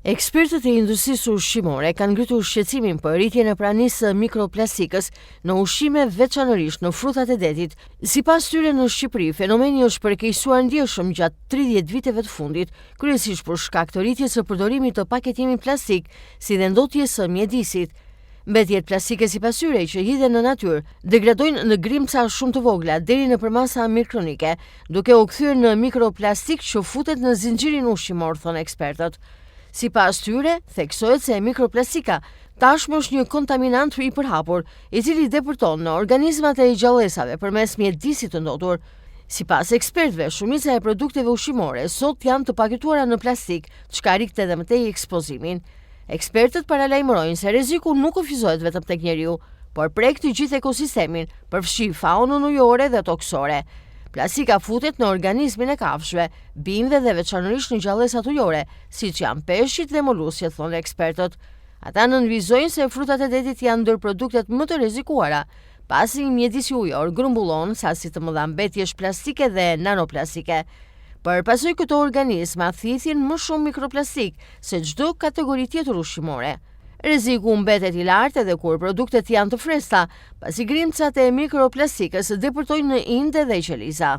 Ekspertët e industrisë ushqimore kanë ngritur shqetësimin për rritjen e pranisë së mikroplastikës në ushqime, veçanërisht në frutat e detit. Sipas tyre, në Shqipëri, fenomeni është përkeqësuar ndjeshëm gjatë 30 viteve të fundit, kryesisht për shkak të rritjes së përdorimit të paketimit plastik, si dhe ndotjes së mjedisit. Mbetjet plastike sipas tyre që hidhen në natyrë degradojnë në grimca shumë të vogla deri në përmasa mikronike, duke u kthyer në mikroplastik që futet në zinxhirin ushqimor, thonë ekspertët. Sipas tyre, theksohet se mikroplastika tashmë është një kontaminant i përhapur, i cili depërton në organizmat e gjallësave përmes mjedisit të ndotur. Sipas ekspertëve, shumica e produkteve ushqimore sot janë të paketuara në plastik, çka rikthet edhe më tej ekspozimin. Ekspertët paralajmërojnë se rreziku nuk kufizohet vetëm tek njeriu, por prek të gjithë ekosistemin, përfshi faunën ujore dhe toksore. Plastika futet në organizmin e kafshëve, bimëve dhe veçanërisht në gjallësat ujore, siç janë peshqit dhe molusjet, thonë ekspertët. Ata nënvizojnë se frutat e detit janë ndër produktet më të rrezikuara, pasi mjedisi ujor grumbullon sasi të mëdha mbetjesh plastike dhe nanoplastike. Përpasoj këto organizma thithin më shumë mikroplastik se çdo kategori tjetër ushqimore. Rreziku mbetet i lartë edhe kur produktet janë të freskëta, pasi grimcat e mikroplastikës depërtojnë në inde dhe qeliza.